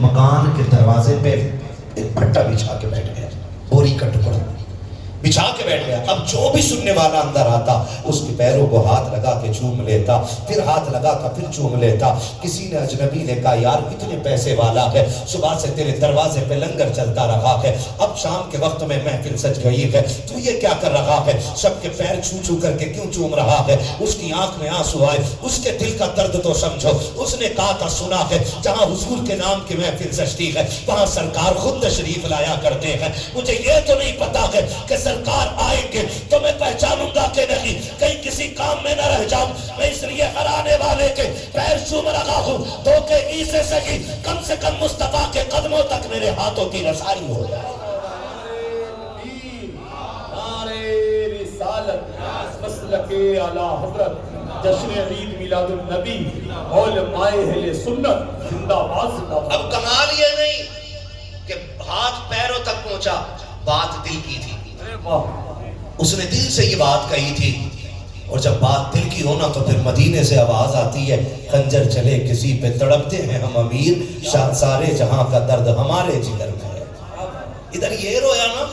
مکان کے دروازے پہ ایک پھٹا بچھا کے بیٹھ گیا، بوری کا ٹکڑا بچھا کے بیٹھ گیا۔ اب جو بھی سننے والا اندر آتا اس کے پیروں کو ہاتھ لگا کے چوم لیتا، پھر ہاتھ لگا کر پھر چوم لیتا۔ کسی نے اجنبی نے کہا یار اتنے پیسے والا ہے، صبح سے تیرے دروازے پہ لنگر چلتا رہا ہے، اب شام کے وقت میں محفل سج گئی ہے، تو یہ کیا کر رہا ہے؟ سب کے پیر چھو چھو کر کے کیوں چوم رہا ہے؟ اس کی آنکھ میں آنسو آئے، اس کے دل کا درد تو سمجھو۔ اس نے کہا تھا سنا ہے جہاں حضور کے نام کی محفل سجتی ہے وہاں سرکار خود تشریف لایا کرتے ہیں۔ مجھے یہ تو نہیں پتا ہے کہ سرکار آئیں گے تو میں پہچانوں گا کہ نہیں، کہیں کسی کام میں نہ رہ جاؤں۔ میں اس لیے ہر آنے والے کے پیر چوم رہا ہوں تو کہ عیسیٰ سے کم سے کم مصطفیٰ کے قدموں تک میرے ہاتھوں کی رسائی ہو جائے۔ نعرے رسالت، مسلک اعلی حضرت، جشن عید میلاد النبی، علماء اہل سنت زندہ باد زندہ باد۔ اب کمال یہ نہیں کہ ہاتھ پیروں تک پہنچا، بات دل کی تھی۔ اس نے دل سے یہ بات کہی تھی، اور جب بات دل کی ہونا تو پھر مدینے سے آواز آتی ہے خنجر چلے کسی پہ تڑپتے ہیں ہم امیر، سارے جہاں کا درد ہمارے جگر میں ہے۔ ادھر یہ رویا نا،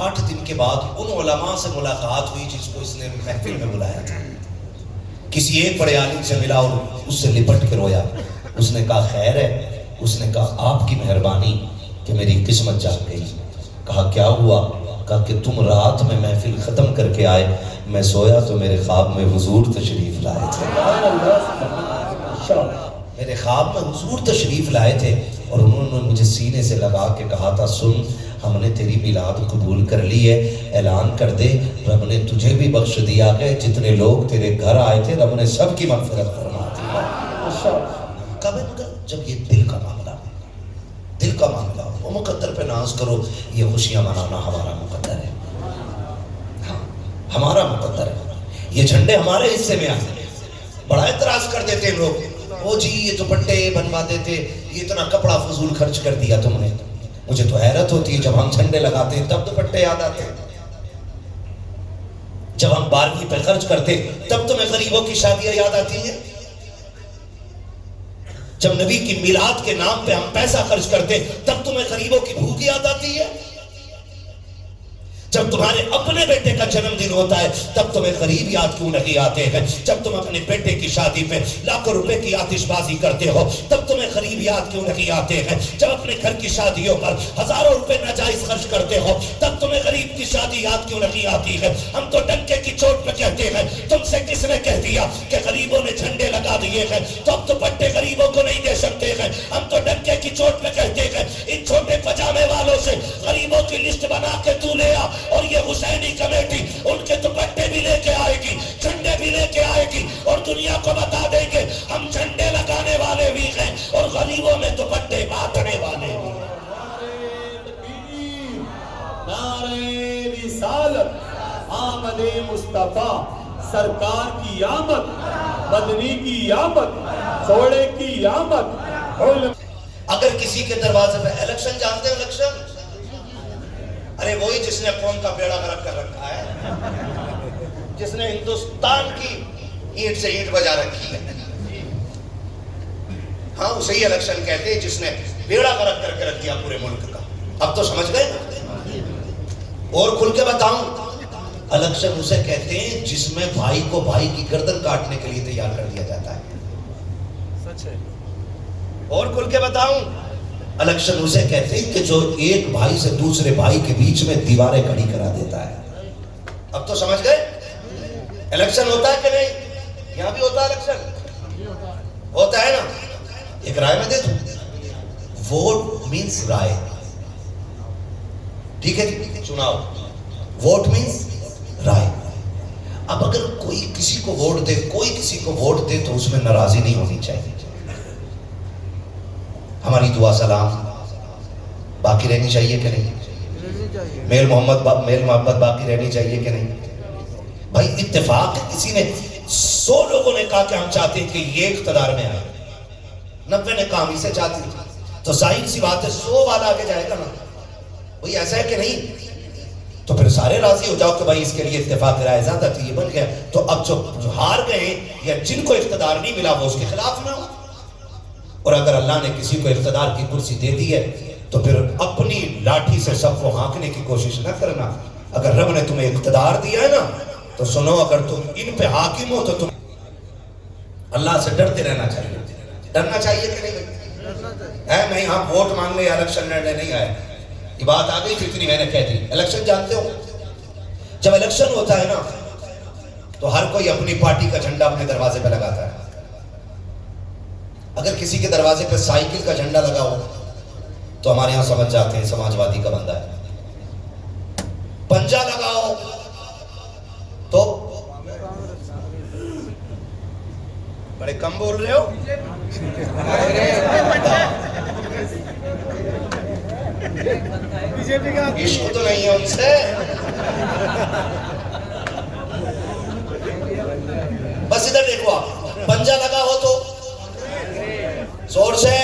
8 دن کے بعد ان علماء سے ملاقات ہوئی جس کو اس نے محفل میں بلایا تھا۔ کسی ایک بڑے عالم سے ملا اور اس سے لپٹ کے رویا۔ اس نے کہا خیر ہے؟ اس نے کہا آپ کی مہربانی کہ میری قسمت جاگ گئی۔ کہا کیا ہوا؟ کہا کہ تم رات میں محفل ختم کر کے آئے، میں سویا تو میرے خواب میں حضور تشریف لائے تھے۔ میرے خواب میں حضور تشریف لائے تھے اور انہوں نے مجھے سینے سے لگا کے کہا تھا سن، ہم نے تیری میلاد قبول کر لی ہے، اعلان کر دے رب نے تجھے بھی بخش دیا ہے، جتنے لوگ تیرے گھر آئے تھے رب نے سب کی مغفرت فرما دی۔ کب ہے مگر جب یہ دل کا معاملہ، دل کا معاملہ وہ مقدر پہ ناز کرو، یہ خوشیاں منانا ہمارا مقدر ہے، ہمارا مقدر ہے۔ یہ جھنڈے ہمارے حصے میں آتے ہیں۔ بڑا اعتراض کر دیتے ہیں لوگ، وہ جی یہ دوپٹے بنوا دیتے، یہ اتنا کپڑا فضول خرچ کر دیا تم نے۔ مجھے تو حیرت ہوتی ہے جب ہم جھنڈے لگاتے ہیں تب دوپٹے یاد آتے ہیں، جب ہم 12ویں پہ خرچ کرتے تب تمہیں غریبوں کی شادیاں یاد آتی ہیں، جب نبی کی میلاد کے نام پہ ہم پیسہ خرچ کرتے تب تمہیں غریبوں کی بھوک یاد آتی ہے، جب تمہارے اپنے بیٹے کا جنم دن ہوتا ہے تب تمہیں غریب یاد کیوں نہیں آتے ہیں، جب تم اپنے بیٹے کی شادی پہ لاکھوں روپے کی آتش بازی کرتے ہو تب تمہیں غریب یاد کیوں نہیں آتے ہیں، جب اپنے گھر کی شادیوں پر ہزاروں روپے ناجائز خرچ کرتے ہو تب تمہیں غریب کی شادی یاد کیوں نہیں آتی ہے۔ ہم تو ڈنکے کی چوٹ پہ کہتے ہیں، تم سے کس نے کہہ دیا کہ غریبوں نے جھنڈے لگا دیے ہیں تو اب دوپٹے غریبوں کو نہیں دے سکتے ہیں؟ ہم تو ڈنکے کی چوٹ پہ کہتے ہیں ان چھوٹے پجامے والوں سے غریبوں کی لسٹ بنا کے تو لے آ، اور یہ حسینی کمیٹی ان کے دوپٹے بھی لے کے آئے گی، جھنڈے بھی لے کے آئے گی، اور دنیا کو بتا دیں گے ہم جھنڈے لگانے والے بھی ہیں اور غریبوں میں دوپٹے بانٹنے والے بھی ہیں۔ نعرے رسالت، آمد مصطفیٰ، سرکار کی آمد، مدنی کی آمد، سوڑے کی آمد۔ اگر کسی کے دروازے پہ الیکشن جانتے ہیں الیکشن، ارے وہی جس نے قوم کا بیڑا غرق کر رکھا ہے، جس نے ہندوستان کی اینٹ سے اینٹ بجا رکھی ہے، ہاں اسے ہی الیکشن کہتے ہیں جس نے بیڑا غرق کر کے رکھ دیا پورے ملک کا۔ اب تو سمجھ گئے نا؟ اور کھل کے بتاؤں، الیکشن اسے کہتے ہیں جس میں بھائی کو بھائی کی گردن کاٹنے کے لیے تیار کر دیا جاتا ہے۔ سچ ہے۔ اور کھل کے بتاؤں، الیکشن اسے کہتے ہیں کہ جو ایک بھائی سے دوسرے بھائی کے بیچ میں دیواریں کھڑی کرا دیتا ہے۔ اب تو سمجھ گئے الیکشن ہوتا ہے کہ نہیں؟ یہاں بھی ہوتا ہے الیکشن، ہوتا ہے نا۔ ایک رائے میں دے دوں، ووٹ مینس رائے، ٹھیک ہے جی، چناؤ، ووٹ مینس رائے۔ اب اگر کوئی کسی کو ووٹ دے، کوئی کسی کو ووٹ دے تو اس میں ناراضی نہیں ہونی چاہیے، ہماری دعا سلام باقی رہنی چاہیے کہ نہیں؟ میل محبت باقی رہنی چاہیے کہ نہیں؟ بھائی اتفاق کسی نے 100 لوگوں نے کہا کہ ہم چاہتے ہیں کہ یہ اقتدار میں آئے، 90 نے کہا ہم اسے چاہتے ہیں، تو ظاہر سی بات ہے 100 والا آگے جائے گا نا، وہی ایسا ہے کہ نہیں؟ تو پھر سارے راضی ہو جاؤ کہ بھائی اس کے لیے اتفاق رائے زیادہ تھی، یہ بن گیا، تو اب جو ہار گئے یا جن کو اقتدار نہیں ملا وہ اس کے خلاف نہ ہو، اور اگر اللہ نے کسی کو اقتدار کی کرسی دے دی ہے تو پھر اپنی لاٹھی سے سب کو ہانکنے کی کوشش نہ کرنا. اگر رب نے تمہیں اقتدار دیا ہے نا تو سنو، اگر تم ان پہ حاکم ہو تو تم اللہ سے ڈرتے رہنا چاہیے. ڈرنا چاہیے کہ نہیں؟ میں یہاں ووٹ مانگنے یا الیکشن لڑنے نہیں آیا. یہ بات آ گئی جتنی میں نے کہہ دی. الیکشن جانتے ہو، جب الیکشن ہوتا ہے نا تو ہر کوئی اپنی پارٹی کا جھنڈا اپنے دروازے پہ لگاتا ہے. اگر کسی کے دروازے پہ سائیکل کا جھنڈا لگا ہو تو ہمارے یہاں سمجھ جاتے ہیں سماجوادی کا بندہ ہے. پنجا لگاؤ تو بڑے کم بول رہے ہو. عشق تو نہیں ہے ان سے. بس ادھر دیکھو، آپ پنجا لگا ہو تو زور سے،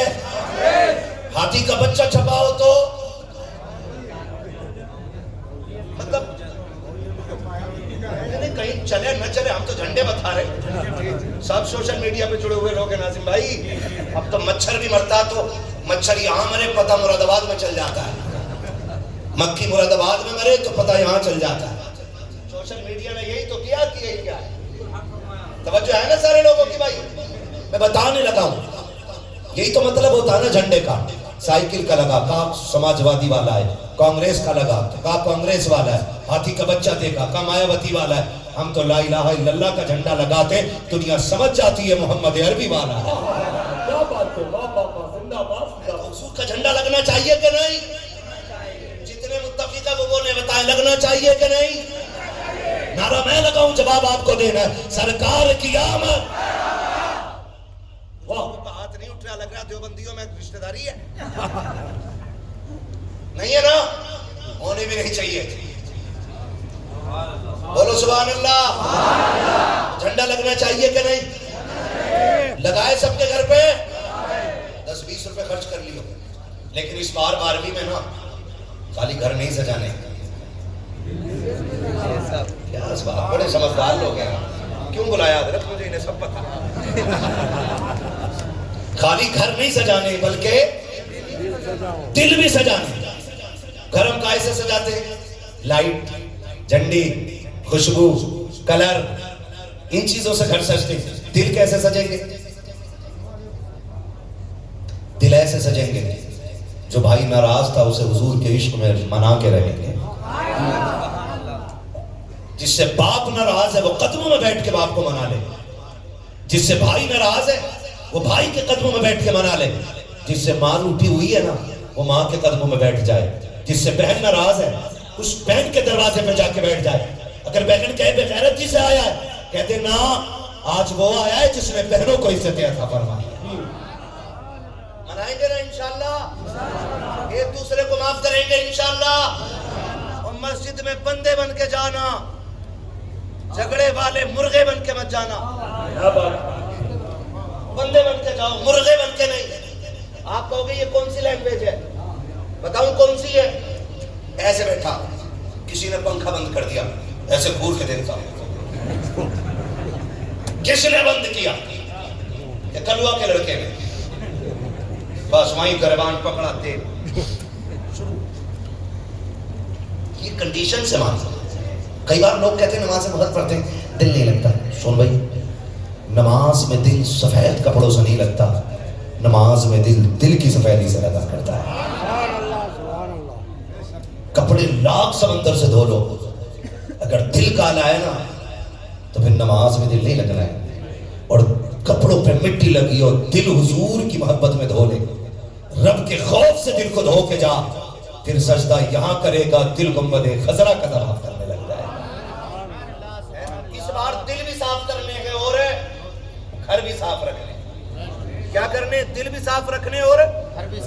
ہاتھی کا بچہ چھپا ہو تو مطلب کہیں چلے نہ چلے ہم تو جھنڈے بتا رہے. سب سوشل میڈیا پہ جڑے ہوئے لوگ ہیں ناظم بھائی. اب تو مچھر بھی مرتا تو مچھر یہاں مرے پتہ مراد آباد میں چل جاتا ہے، مکھی مراد آباد میں مرے تو پتہ یہاں چل جاتا ہے. سوشل میڈیا نے یہی تو کیا ہے. توجہ ہے نا سارے لوگوں کی بھائی؟ میں بتانے لگا ہوں یہی تو مطلب ہوتا ہے نا جھنڈے کا. سائیکل کا لگا کہا سماجوادی والا ہے، کانگریس کا لگا کہا کانگریس والا ہے، ہاتھی کا بچہ دیکھا کہا مایاوتی والا ہے. ہم تو لا الہ الا اللہ کا جھنڈا لگاتے دنیا سمجھ جاتی ہے محمد عربی والا ہے. حضور کا جھنڈا لگنا چاہیے کہ نہیں؟ جتنے متفق ہیں وہ نے بتائیں لگنا چاہیے کہ نہیں؟ نعرہ میں لگاؤں، جواب آپ کو دینا ہے. سرکار کی آمد. ہاتھ نہیں اٹھ رہا، لگ رہا دیوبندیوں میں رشتہ داری ہے. نہیں ہے نا، ہونے بھی نہیں چاہیے. بولو سبحان اللہ. جھنڈا لگنا چاہیے کہ نہیں؟ لگائے سب کے گھر پہ 10-20 روپے خرچ کر لیو. لیکن اس بار 12ویں میں نا خالی گھر نہیں سجانے. کیا اسباب، بڑے سمجھدار لوگ ہیں. کیوں بلایا حضرت؟ مجھے انہیں سب پتہ. خالی گھر نہیں سجانے بلکہ دل بھی سجانے. گھر ہم کیسے سجاتے ہیں؟ لائٹ، جھنڈی، خوشبو، کلر، ان چیزوں سے گھر سجتے ہیں. دل کیسے سجیں گے؟ دل ایسے سجیں گے جو بھائی ناراض تھا اسے حضور کے عشق میں منا کے رہیں گے. جس سے باپ ناراض ہے وہ قدموں میں بیٹھ کے باپ کو منا لے. جس سے بھائی ناراض ہے وہ بھائی کے قدموں میں بیٹھ کے منا لے. جس سے ماں روٹھی ہوئی ہے نا وہ ماں کے قدموں میں بیٹھ جائے. جس سے بہن ناراض ہے اس بہن کے دروازے پہ جا کے بیٹھ جائے. اگر بہن کہے بے غیرت جی سے آیا ہے، کہتے نا آج وہ آیا ہے جس نے بہنوں کو عزت عطا فرمائی. منائیں گے نا انشاءاللہ، ایک دوسرے کو معاف کریں گے انشاءاللہ. اور مسجد میں بندے بن کے جانا، جھگڑے والے مرغے بن کے مت جانا. بندے بن کے جاؤ، مرغے بن کے نہیں. آپ کہو گے یہ کون سی لینگویج ہے؟ بتاؤں کون سی ہے؟ ایسے بیٹھا، کسی نے پنکھا بند کر دیا، ایسے گھور کے دیکھتا ہوں کس نے بند کیا؟ یہ کلوا کے لڑکے نے. بس وہیں گربان پکڑا دے شروع. یہ کنڈیشن سے مانتا. کئی بار لوگ کہتے ہیں نمازیں بہت پڑھتے ہیں دل نہیں لگتا. سن بھائی، نماز میں دل سفید کپڑوں سے نہیں لگتا، نماز میں دل کی سفیدی سے لگا کرتا ہے. کپڑے لاکھ سمندر سے دھو لو، اگر دل کالا ہے نا تو پھر نماز میں دل نہیں لگنا ہے. اور کپڑوں پہ مٹی لگی اور دل حضور کی محبت میں دھو لے. رب کے خوف سے دل کو دھو کے جا، پھر سجدہ یہاں کرے گا دل گنبد خضرا کا طرف کرنے لگتا ہے. اس بار دل بھی صاف کرنے ہیں اور گھر بھی صاف رکھنے. کیا کرنے؟ دل بھی صاف رکھنے اور گھر بھی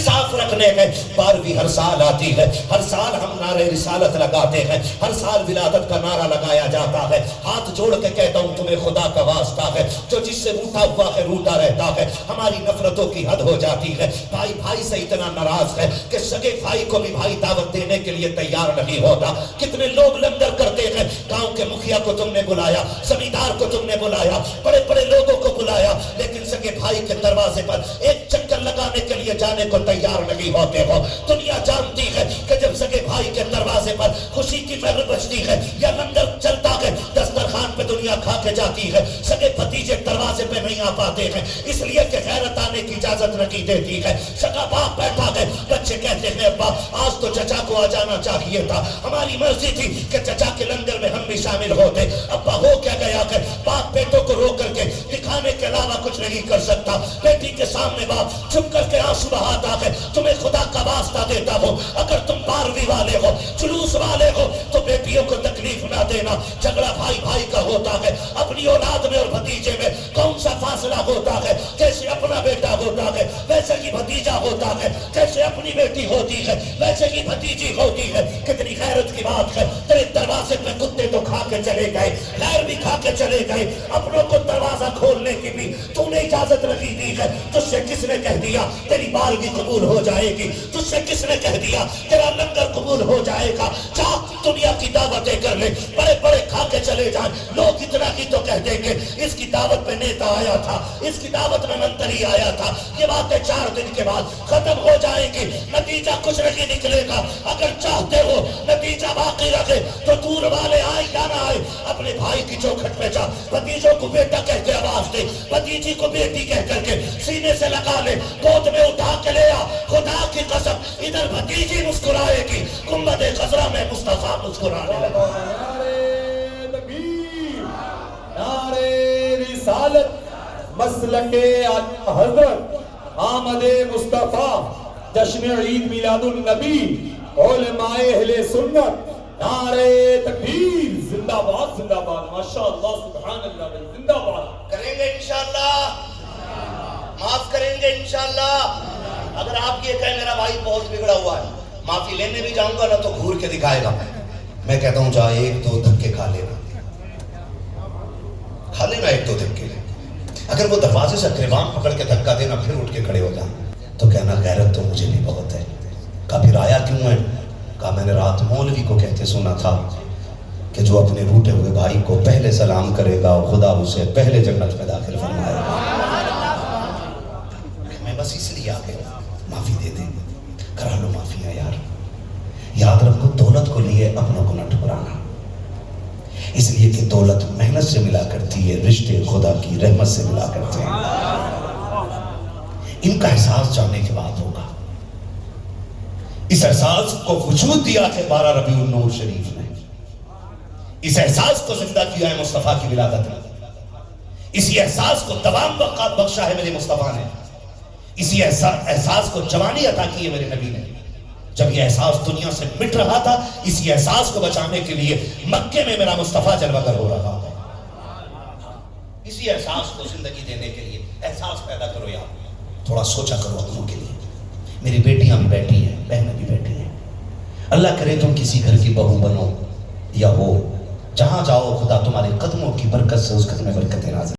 صاف رکھنے. رکھنے ہیں. 12ویں ہر سال آتی ہے, ہر سال ہم نعرہ رسالت لگاتے ہیں, ہر سال ولادت کا نعرہ لگایا جاتا ہے. ہاتھ جوڑ کے کہتا ہوں تمہیں خدا کا واسطہ ہے, جو جس سے روٹا ہوا ہے روٹا رہتا ہے. ہماری نفرتوں کی حد ہو جاتی ہے. بھائی بھائی سے اتنا ناراض ہے کہ سگے بھائی کو بھی بھائی دعوت دینے کے لیے تیار نہیں ہوتا. کتنے لوگ لنگر کرتے ہیں, گاؤں کے مکھیا کو تم نے بلایا, زمیندار کو تم نے بلایا, بڑے بڑے لوگوں کو بلایا, لیکن سگے بھائی کے دروازے پر ایک چکر لگانے کے لیے جانے کو تیار نہیں ہوتے ہو. دنیا جانتی ہے کہ جب سگے بھائی کے دروازے پر خوشی کی مہر بجتی ہے یا لنگر چلتا ہے, دسترخوان پہ دنیا کھا کے جاتی ہے, سگے بھتیجے دروازے پہ نہیں آ پاتے ہیں, اس لیے کہ غیرت آنے کی اجازت نہیں دیتی ہے. سگا باپ بیٹھا ہے, بچے کہتے ہیں ابا آج تو چچا کو آ جانا چاہیے تھا, ہماری مرضی تھی کہ چچا کے لنگر میں ہم بھی شامل ہوتے. ابا ہو کیا گیا کہ باپ بیٹوں کو رو کر کے دکھانے کے علاوہ کچھ نہیں کر سکتا. بیٹی کے سامنے باپ چھپ کر کے آنسو بہاتا ہے. تمہیں خدا کا واسطہ دیتا ہوں, اگر تم 12ویں والے ہو, جلوس والے ہو, تو بیٹیوں کو تکلیف نہ دینا. جھگڑا بھائی بھائی کا ہوتا ہے, اپنی اولاد میں اور بھتیجے میں کون سا فاصلہ ہوتا ہے. جیسے اپنا بیٹا ہوتا ہے ویسے ہی بھتیجا ہوتا ہے, جیسے اپنی بیٹی ہوتی ہے ویسے ہی بھتیجی ہوتی ہے. کتنی غیرت کی بات ہے, تیرے دروازے پہ کتے تو کھا کے چلے گئے, خیر بھی کھا کے چلے گئے, اپنوں کو دروازہ کھولنے کی بھی تو نے اجازت نہیں دی ہے. تجھ سے کس نے کہہ دیا تیری بالغی قبول ہو جائے گی؟ تجھ سے کس نے کہہ دیا تیرا لنگر قبول ہو جائے گا؟ جا دنیا کی دعوتیں کر لے, بڑے بڑے کھا کے چلے جائیں. لوگ اتنا ہی تو کہہ دیں گے اس کی دعوت پہ نیتا آیا تھا, اس کی دعوت میں منتری آیا تھا. یہ باتیں 4 دن کے بعد ختم ہو جائیں گی, نتیجہ کچھ نہیں نکلے گا. اگر چاہتے ہو نتیجہ باقی رکھے تو دور والے آئے یا نہ آئے, اپنے بھائی کی چوکھٹ پہ جا, بھتیجوں کو بیٹا کہہ کے آواز دے, بھتیجی کو بیٹی کہہ کر کے سینے سے لگا لے, گود میں اٹھا کے لے آ. خدا کی قسم ادھر بھتیجی مسکرائے گی, گنبد خضرا میں مصطفیٰ مسکرانے لگا. نعرہ تکبیر, نعرہ رسالت, مسلک اعلی حضرت, آمد مصطفیٰ, جشن عید میلاد النبی, علماء اہل سنت, نعرہ تکبیر, زندہ باد زندہ باد. ماشاءاللہ سبحان اللہ بھائی, زندہ باد. کریں گے انشاءاللہ, معاف کریں گے انشاءاللہ. اگر آپ یہ کہیں میرا بھائی بہت بگڑا ہوا ہے, معافی لینے بھی جاؤں گا نا تو گھور کے دکھائے گا. میں کہتا ہوں جا 1-2 دھکے کھا لینا, کھا لینا 1-2 دھکے. اگر وہ دروازے سے گریبان پکڑ کے دھکا دینا پھر اٹھ کے کھڑے ہو جائیں تو کہنا غیرت تو مجھے بھی بہت ہے. کہا پھر آیا کیوں ہے؟ کہا میں نے رات مولوی کو کہتے سنا تھا کہ جو اپنے روٹے ہوئے بھائی کو پہلے سلام کرے گا خدا اسے پہلے جنت میں داخل فرمائے گا. میں بس اس لیے آ گیا, معافی دے دیں, کرا لو معافیاں یار. یاد رکھو دولت کو لیے اپنوں کو نہ ٹھکرانا, اس لیے کہ دولت محنت سے ملا کرتی ہے, رشتے خدا کی رحمت سے ملا کرتے ہیں. ان کا احساس جاننے کے بعد ہوگا. اس احساس کو وجود دیا ہے 12 ربیع النور شریف نے, اس احساس کو زندہ کیا ہے مصطفیٰ کی ولادت نے, اسی احساس کو دوام بخشا ہے میرے مصطفیٰ نے, اسی احساس کو جوانی عطا کی ہے میرے نبی نے. جب یہ احساس دنیا سے مٹ رہا تھا, اسی احساس کو بچانے کے لیے مکے میں میرا مصطفیٰ جلوہ گر ہو رہا ہے. اسی احساس کو زندگی دینے کے لیے احساس پیدا کرو یار. تھوڑا سوچا کرو اپنوں کے لیے. میری بیٹیاں بھی بیٹھی ہیں, بہنیں بھی بیٹھی ہیں. اللہ کرے تم کسی گھر کی بہو بنو یا ہو, جہاں جاؤ خدا تمہارے قدموں کی برکت سے اس گھر میں برکتیں نازل